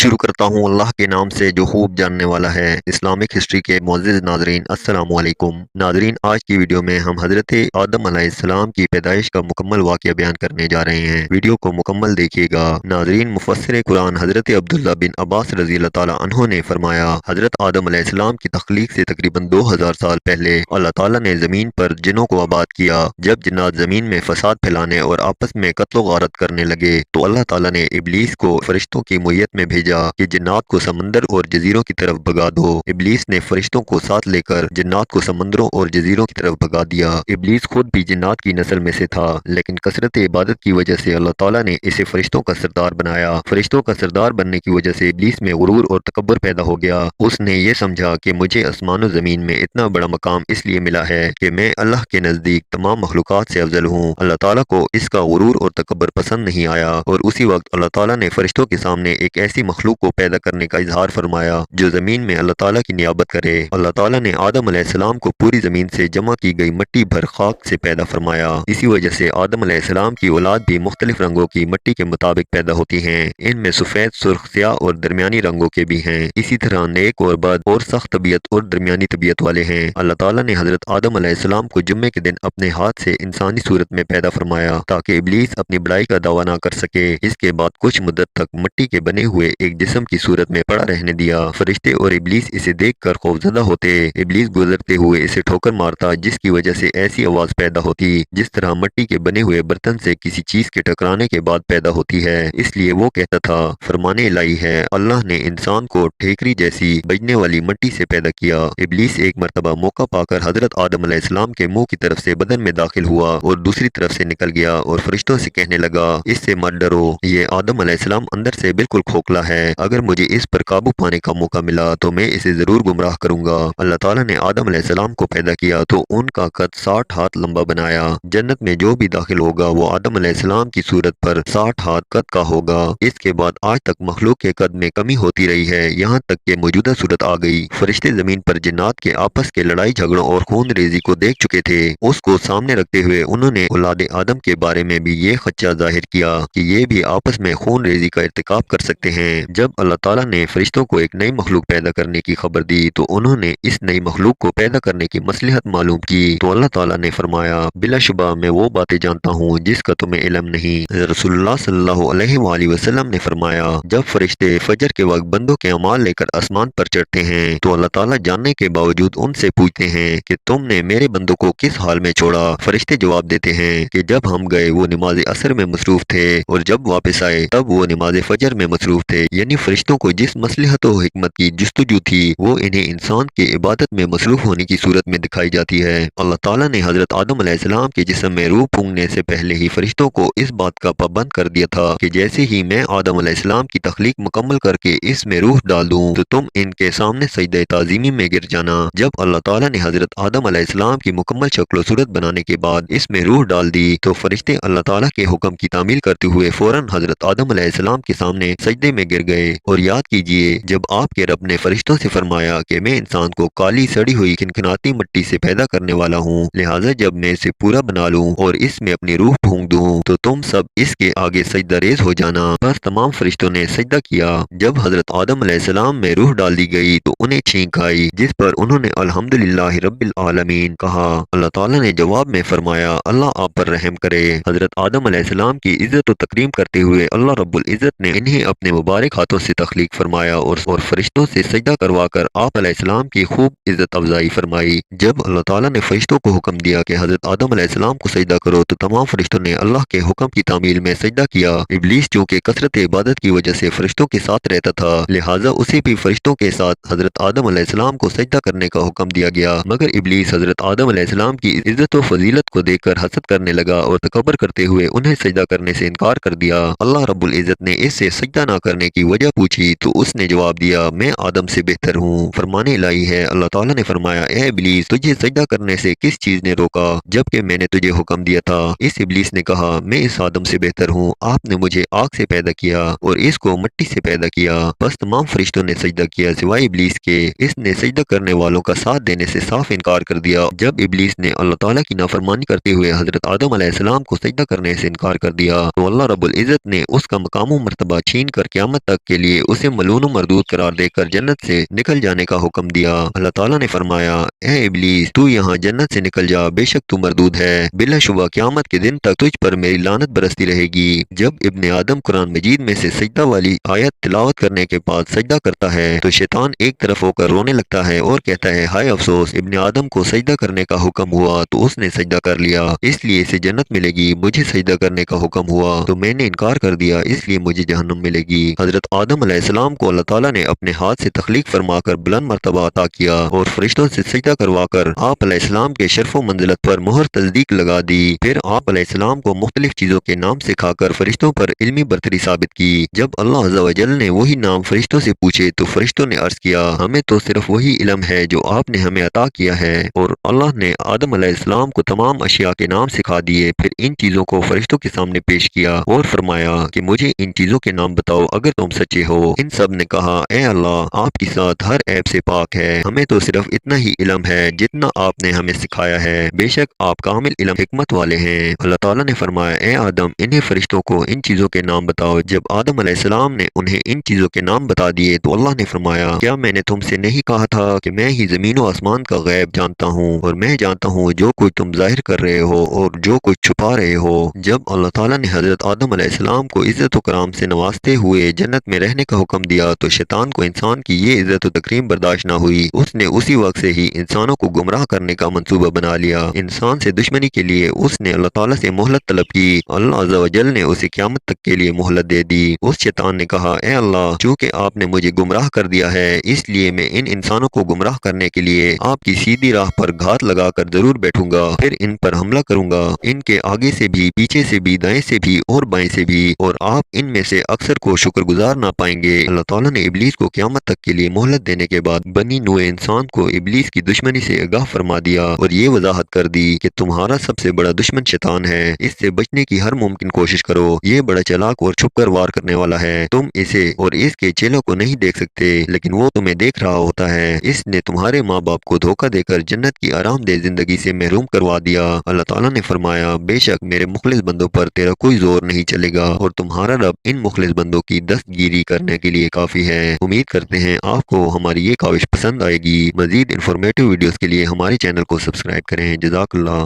شروع کرتا ہوں اللہ کے نام سے جو خوب جاننے والا ہے۔ اسلامک ہسٹری کے معزز ناظرین السلام علیکم۔ ناظرین، آج کی ویڈیو میں ہم حضرت آدم علیہ السلام کی پیدائش کا مکمل واقعہ بیان کرنے جا رہے ہیں۔ ویڈیو کو مکمل دیکھیے گا۔ ناظرین، مفسر قرآن حضرت عبداللہ بن عباس رضی اللہ تعالیٰ عنہ نے فرمایا، حضرت آدم علیہ السلام کی تخلیق سے تقریباً 2000 سال پہلے اللہ تعالیٰ نے زمین پر جنوں کو آباد کیا۔ جب جنات زمین میں فساد پھیلانے اور آپس میں قتل و غارت کرنے لگے تو اللہ تعالیٰ نے ابلیس کو فرشتوں کی معیت میں بھیجا کہ جنات کو سمندر اور جزیروں کی طرف بھگا دو۔ ابلیس نے فرشتوں کو ساتھ لے کر جنات کو سمندروں اور جزیروں کی طرف بھگا دیا۔ ابلیس خود بھی جنات کی نسل میں سے تھا، لیکن کثرت عبادت کی وجہ سے اللہ تعالیٰ نے اسے فرشتوں کا سردار بنایا۔ فرشتوں کا سردار بننے کی وجہ سے ابلیس میں غرور اور تکبر پیدا ہو گیا۔ اس نے یہ سمجھا کہ مجھے آسمان و زمین میں اتنا بڑا مقام اس لیے ملا ہے کہ میں اللہ کے نزدیک تمام مخلوقات سے افضل ہوں۔ اللہ تعالیٰ کو اس کا غرور اور تکبر پسند نہیں آیا، اور اسی وقت اللہ تعالیٰ نے فرشتوں کے سامنے ایک ایسی مخلوق کو پیدا کرنے کا اظہار فرمایا جو زمین میں اللہ تعالیٰ کی نیابت کرے۔ اللہ تعالیٰ نے آدم علیہ السلام کو پوری زمین سے جمع کی گئی مٹی بھر خاک سے پیدا فرمایا۔ اسی وجہ سے آدم علیہ السلام کی اولاد بھی مختلف رنگوں کی مٹی کے مطابق پیدا ہوتی ہیں۔ ان میں سفید، سرخ، سیاہ اور درمیانی رنگوں کے بھی ہیں۔ اسی طرح نیک اور بد اور سخت طبیعت اور درمیانی طبیعت والے ہیں۔ اللہ تعالیٰ نے حضرت آدم علیہ السلام کو جمعے کے دن اپنے ہاتھ سے انسانی صورت میں پیدا فرمایا تاکہ ابلیس اپنی بڑائی کا دعویٰ نہ کر سکے۔ اس کے بعد کچھ مدت تک مٹی کے بنے ہوئے ایک جسم کی صورت میں پڑا رہنے دیا۔ فرشتے اور ابلیس اسے دیکھ کر خوفزدہ ہوتے۔ ابلیس گزرتے ہوئے اسے ٹھوکر مارتا، جس کی وجہ سے ایسی آواز پیدا ہوتی جس طرح مٹی کے بنے ہوئے برتن سے کسی چیز کے ٹکرانے کے بعد پیدا ہوتی ہے۔ اس لیے وہ کہتا تھا، فرمان الہی ہے، اللہ نے انسان کو ٹھیکری جیسی بجنے والی مٹی سے پیدا کیا۔ ابلیس ایک مرتبہ موقع پا کر حضرت آدم علیہ السلام کے منہ کی طرف سے بدن میں داخل ہوا اور دوسری طرف سے نکل گیا اور فرشتوں سے کہنے لگا، اس سے مت ڈرو، یہ آدم علیہ السلام اندر سے بالکل کھوکھلا ہے، اگر مجھے اس پر قابو پانے کا موقع ملا تو میں اسے ضرور گمراہ کروں گا۔ اللہ تعالیٰ نے آدم علیہ السلام کو پیدا کیا تو ان کا قد 60 ہاتھ لمبا بنایا۔ جنت میں جو بھی داخل ہوگا وہ آدم علیہ السلام کی صورت پر 60 ہاتھ قد کا ہوگا۔ اس کے بعد آج تک مخلوق کے قد میں کمی ہوتی رہی ہے، یہاں تک کہ موجودہ صورت آ گئی۔ فرشتے زمین پر جنات کے آپس کے لڑائی جھگڑوں اور خون ریزی کو دیکھ چکے تھے۔ اس کو سامنے رکھتے ہوئے انہوں نے اولاد آدم کے بارے میں بھی یہ خدشہ ظاہر کیا کہ یہ بھی آپس میں خون ریزی کا ارتکاب کر سکتے ہیں۔ جب اللہ تعالیٰ نے فرشتوں کو ایک نئی مخلوق پیدا کرنے کی خبر دی تو انہوں نے اس نئی مخلوق کو پیدا کرنے کی مصلحت معلوم کی تو اللہ تعالیٰ نے فرمایا، بلا شبہ میں وہ باتیں جانتا ہوں جس کا تمہیں علم نہیں۔ رسول اللہ صلی اللہ علیہ وآلہ وسلم نے فرمایا، جب فرشتے فجر کے وقت بندوں کے اعمال لے کر آسمان پر چڑھتے ہیں تو اللہ تعالیٰ جاننے کے باوجود ان سے پوچھتے ہیں کہ تم نے میرے بندوں کو کس حال میں چھوڑا؟ فرشتے جواب دیتے ہیں کہ جب ہم گئے وہ نماز عصر میں مصروف تھے اور جب واپس آئے تب وہ نماز فجر میں مصروف تھے۔ یعنی فرشتوں کو جس مصلحت و حکمت کی جستجو تھی وہ انہیں انسان کے عبادت میں مصروف ہونے کی صورت میں دکھائی جاتی ہے۔ اللہ تعالیٰ نے حضرت آدم علیہ السلام کے جسم میں روح پھونکنے سے پہلے ہی فرشتوں کو اس بات کا پابند کر دیا تھا کہ جیسے ہی میں آدم علیہ السلام کی تخلیق مکمل کر کے اس میں روح ڈال دوں تو تم ان کے سامنے سجدہ تعظیمی میں گر جانا۔ جب اللہ تعالیٰ نے حضرت آدم علیہ السلام کی مکمل شکل و صورت بنانے کے بعد اس میں روح ڈال دی تو فرشتے اللہ تعالیٰ کے حکم کی تعمیل کرتے ہوئے فوراً حضرت آدم علیہ السلام کے سامنے سجدے میں گر گئے۔ اور یاد کیجئے، جب آپ کے رب نے فرشتوں سے فرمایا کہ میں انسان کو کالی سڑی ہوئی کھنکھناتی مٹی سے پیدا کرنے والا ہوں، لہٰذا جب میں اسے پورا بنا لوں اور اس میں اپنی روح پھونک دوں تو تم سب اس کے آگے سجدہ ریز ہو جانا۔ بس تمام فرشتوں نے سجدہ کیا۔ جب حضرت آدم علیہ السلام میں روح ڈال دی گئی تو انہیں چھینک آئی، جس پر انہوں نے الحمدللہ رب العالمین کہا۔ اللہ تعالیٰ نے جواب میں فرمایا، اللہ آپ پر رحم کرے۔ حضرت آدم علیہ السلام کی عزت و تکریم کرتے ہوئے اللہ رب العزت نے انہیں اپنے مبارک ہاتھوں سے تخلیق فرمایا اور فرشتوں سے سجدہ کروا کر آپ علیہ السلام کی خوب عزت افزائی فرمائی۔ جب اللہ تعالیٰ نے فرشتوں کو حکم دیا کہ حضرت آدم علیہ السلام کو سجدہ کرو تو تمام فرشتوں نے اللہ کے حکم کی تعمیل میں سجدہ کیا۔ ابلیس چونکہ کثرت عبادت کی وجہ سے فرشتوں کے ساتھ رہتا تھا، لہٰذا اسے بھی فرشتوں کے ساتھ حضرت آدم علیہ السلام کو سجدہ کرنے کا حکم دیا گیا، مگر ابلیس حضرت آدم علیہ السلام کی عزت و فضیلت کو دیکھ کر حسد کرنے لگا اور تکبر کرتے ہوئے انہیں سجدہ کرنے سے انکار کر دیا۔ اللہ رب العزت نے اس سے سجدہ نہ کرنے کی وجہ پوچھی تو اس نے جواب دیا، میں آدم سے بہتر ہوں۔ فرمان الہی ہے، اللہ تعالیٰ نے فرمایا، اے ابلیس، تجھے سجدہ کرنے سے کس چیز نے روکا جبکہ میں نے تجھے حکم دیا تھا؟ اس ابلیس نے کہا، میں اس آدم سے بہتر ہوں، آپ نے مجھے آگ سے پیدا کیا اور اس کو مٹی سے پیدا کیا۔ بس تمام فرشتوں نے سجدہ کیا سوائے ابلیس کے۔ اس نے سجدہ کرنے والوں کا ساتھ دینے سے صاف انکار کر دیا۔ جب ابلیس نے اللہ تعالیٰ کی نافرمانی کرتے ہوئے حضرت آدم علیہ السلام کو سجدہ کرنے سے انکار کر دیا تو اللہ رب العزت نے اس کا مقام و مرتبہ چھین کر قیامت تک تک کے لیے اسے ملعون و مردود قرار دے کر جنت سے نکل جانے کا حکم دیا۔ اللہ تعالیٰ نے فرمایا، اے ابلیس، تو یہاں جنت سے نکل جا، بے شک تو مردود ہے، بلا شبہ قیامت کے دن تک تجھ پر میری لعنت برستی رہے گی۔ جب ابن آدم قرآن مجید میں سے سجدہ والی آیت تلاوت کرنے کے بعد سجدہ کرتا ہے تو شیطان ایک طرف ہو کر رونے لگتا ہے اور کہتا ہے، ہائے افسوس، ابن آدم کو سجدہ کرنے کا حکم ہوا تو اس نے سجدہ کر لیا، اس لیے اسے جنت ملے گی، مجھے سجدہ کرنے کا حکم ہوا تو میں نے انکار کر دیا، اس لیے مجھے جہنم ملے گی۔ حضرت آدم علیہ السلام کو اللہ تعالیٰ نے اپنے ہاتھ سے تخلیق فرما کر بلند مرتبہ عطا کیا اور فرشتوں سے سجدہ کروا کر آپ علیہ السلام کے شرف و منزلت پر مہر تصدیق لگا دی۔ پھر آپ علیہ السلام کو مختلف چیزوں کے نام سکھا کر فرشتوں پر علمی برتری ثابت کی۔ جب اللہ عز و جل نے وہی نام فرشتوں سے پوچھے تو فرشتوں نے عرض کیا، ہمیں تو صرف وہی علم ہے جو آپ نے ہمیں عطا کیا ہے، اور اللہ نے آدم علیہ السلام کو تمام اشیاء کے نام سکھا دیے۔ پھر ان چیزوں کو فرشتوں کے سامنے پیش کیا اور فرمایا کہ مجھے ان چیزوں کے نام بتاؤ اگر تم سچے ہو۔ ان سب نے کہا، اے اللہ، آپ کی ذات ہر عیب سے پاک ہے، ہمیں تو صرف اتنا ہی علم ہے جتنا آپ نے ہمیں سکھایا ہے، بے شک آپ کامل علم حکمت والے ہیں۔ اللہ تعالیٰ نے فرمایا، اے آدم، انہیں فرشتوں کو ان چیزوں کے نام بتاؤ۔ جب آدم علیہ السلام نے انہیں ان چیزوں کے نام بتا دیے تو اللہ نے فرمایا، کیا میں نے تم سے نہیں کہا تھا کہ میں ہی زمین و آسمان کا غیب جانتا ہوں، اور میں جانتا ہوں جو کچھ تم ظاہر کر رہے ہو اور جو کچھ چھپا رہے ہو۔ جب اللہ تعالیٰ نے حضرت آدم علیہ السلام کو عزت و کرام سے نوازتے ہوئے جنت میں رہنے کا حکم دیا تو شیطان کو انسان کی یہ عزت و تکریم برداشت نہ ہوئی، اس نے اسی وقت سے ہی انسانوں کو گمراہ کرنے کا منصوبہ بنا لیا۔ انسان سے دشمنی کے لیے اس نے اللہ تعالیٰ سے مہلت طلب کی، اللہ عز و جل نے اسے قیامت تک کے لیے مہلت دے دی۔ اس شیطان نے کہا، اے اللہ، چونکہ آپ نے مجھے گمراہ کر دیا ہے، اس لیے میں ان انسانوں کو گمراہ کرنے کے لیے آپ کی سیدھی راہ پر گھات لگا کر ضرور بیٹھوں گا، پھر ان پر حملہ کروں گا، ان کے آگے سے بھی، پیچھے سے بھی، دائیں سے بھی اور بائیں سے بھی، اور آپ ان میں سے اکثر کو شکر گزار نہ پائیں گے۔ اللہ تعالیٰ نے ابلیس کو قیامت تک کے لیے مہلت دینے کے بعد بنی نوع انسان کو ابلیس کی دشمنی سے آگاہ فرما دیا اور یہ وضاحت کر دی کہ تمہارا سب سے بڑا دشمن شیطان ہے، اس سے بچنے کی ہر ممکن کوشش کرو، یہ بڑا چلاک اور چھپ کر وار کرنے والا ہے، تم اسے اور اس کے چیلوں کو نہیں دیکھ سکتے لیکن وہ تمہیں دیکھ رہا ہوتا ہے، اس نے تمہارے ماں باپ کو دھوکہ دے کر جنت کی آرام دہ زندگی سے محروم کروا دیا۔ اللہ تعالیٰ نے فرمایا، بے شک میرے مخلص بندوں پر تیرا کوئی زور نہیں چلے گا اور تمہارا رب ان مخلص بندوں کی دستگیری کرنے کے لیے کافی ہے۔ امید کرتے ہیں آپ کو ہماری یہ کاوش پسند آئے گی۔ مزید انفارمیٹو ویڈیوز کے لیے ہمارے چینل کو سبسکرائب کریں۔ جزاک اللہ۔